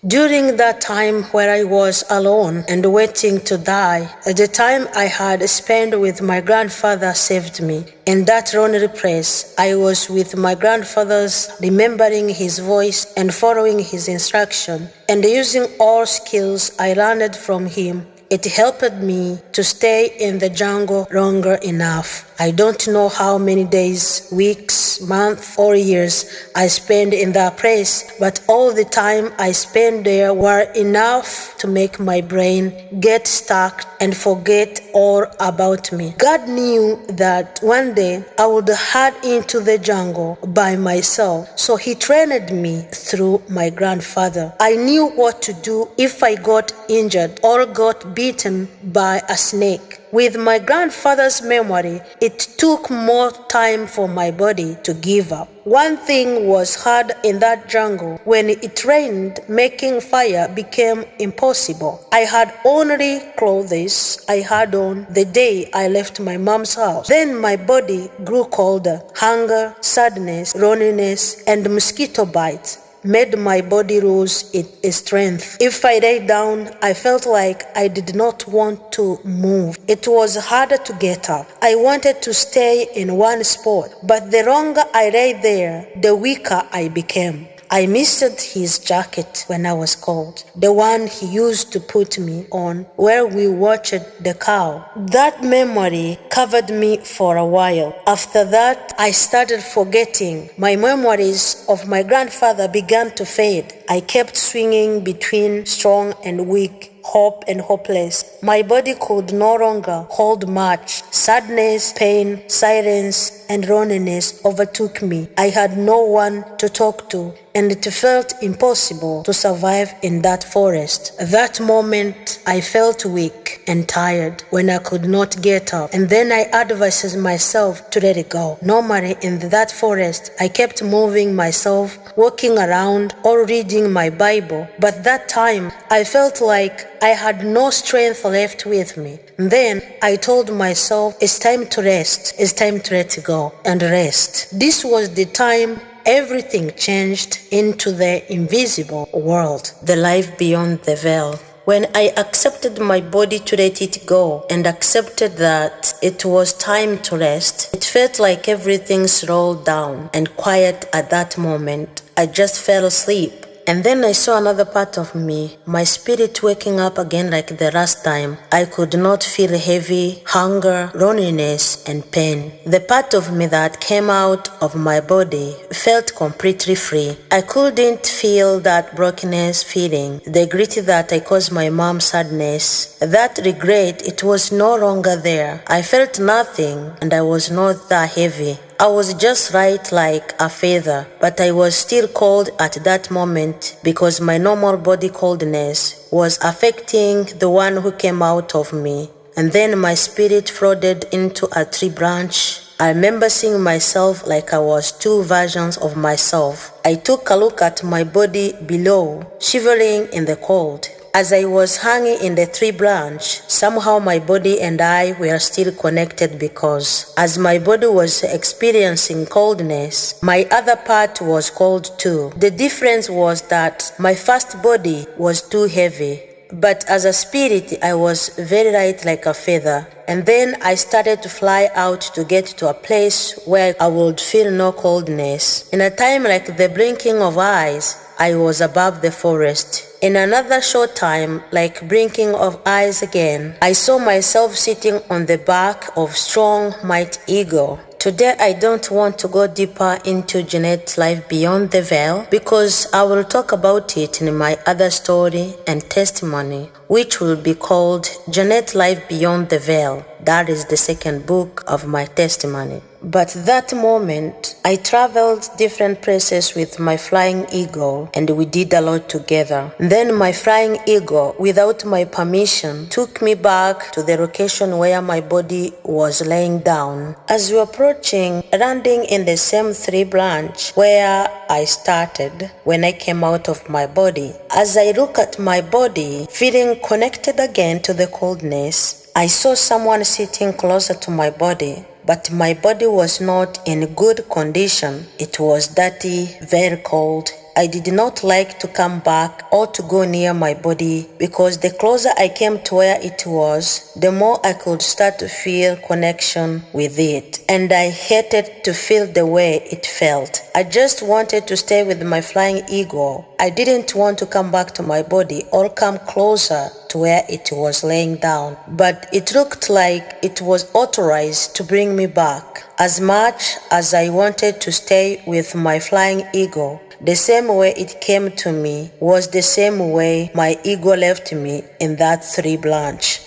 During that time where I was alone and waiting to die, the time I had spent with my grandfather saved me. In that lonely place, I was with my grandfather's, remembering his voice and following his instruction, and using all skills I learned from him. It helped me to stay in the jungle longer enough. I don't know how many days, weeks, months, or years I spent in that place, but all the time I spent there were enough to make my brain get stuck and forget all about me. God knew that one day I would head into the jungle by myself, so He trained me through my grandfather. I knew what to do if I got injured or got bitten by a snake. With my grandfather's memory, it took more time for my body to give up. One thing was hard in that jungle. When it rained, making fire became impossible. I had only clothes I had on the day I left my mom's house. Then my body grew colder. Hunger, sadness, loneliness, and mosquito bites made my body lose its strength. If I lay down, I felt like I did not want to move. It was harder to get up. I wanted to stay in one spot, but the longer I lay there, the weaker I became. I missed his jacket when I was cold, the one he used to put me on where we watched the cow. That memory covered me for a while. After that, I started forgetting. My memories of my grandfather began to fade. I kept swinging between strong and weak, hope and hopeless. My body could no longer hold much. Sadness, pain, silence, and loneliness overtook me. I had no one to talk to, and it felt impossible to survive in that forest. At that moment, I felt weak and tired when I could not get up, and then I advised myself to let it go. Normally in that forest, I kept moving myself, walking around or reading my Bible, but that time I felt like I had no strength left with me. Then I told myself, it's time to rest, it's time to let go and rest. This was the time everything changed into the invisible world, the life beyond the veil. When I accepted my body to let it go and accepted that it was time to rest, it felt like everything slowed down and quiet at that moment. I just fell asleep. And then I saw another part of me, my spirit waking up again like the last time. I could not feel heavy, hunger, loneliness, and pain. The part of me that came out of my body felt completely free. I couldn't feel that brokenness feeling, the grit that I caused my mom's sadness. That regret, it was no longer there. I felt nothing, and I was not that heavy. I was just light like a feather, but I was still cold at that moment because my normal body coldness was affecting the one who came out of me. And then my spirit floated into a tree branch. I remember seeing myself like I was two versions of myself. I took a look at my body below, shivering in the cold. As I was hanging in the tree branch, somehow my body and I were still connected because as my body was experiencing coldness, my other part was cold too. The difference was that my first body was too heavy, but as a spirit I was very light like a feather. And then I started to fly out to get to a place where I would feel no coldness. In a time like the blinking of eyes, I was above the forest. In another short time, like blinking of eyes again, I saw myself sitting on the back of strong Myght Eagle. Today I don't want to go deeper into Jeanette's life beyond the veil because I will talk about it in my other story and testimony, which will be called Jeanette's Life Beyond the Veil. That is the second book of my testimony. But that moment, I traveled different places with my flying eagle and we did a lot together. Then my flying eagle, without my permission, took me back to the location where my body was laying down. As we were approaching, landing in the same tree branch where I started when I came out of my body. As I look at my body, feeling connected again to the coldness, I saw someone sitting closer to my body. But my body was not in good condition. It was dirty, very cold, I did not like to come back or to go near my body, because the closer I came to where it was, the more I could start to feel connection with it. And I hated to feel the way it felt. I just wanted to stay with my flying eagle. I didn't want to come back to my body or come closer to where it was laying down. But it looked like it was authorized to bring me back. As much as I wanted to stay with my flying eagle, the same way it came to me was the same way my eagle left me in that tree branch.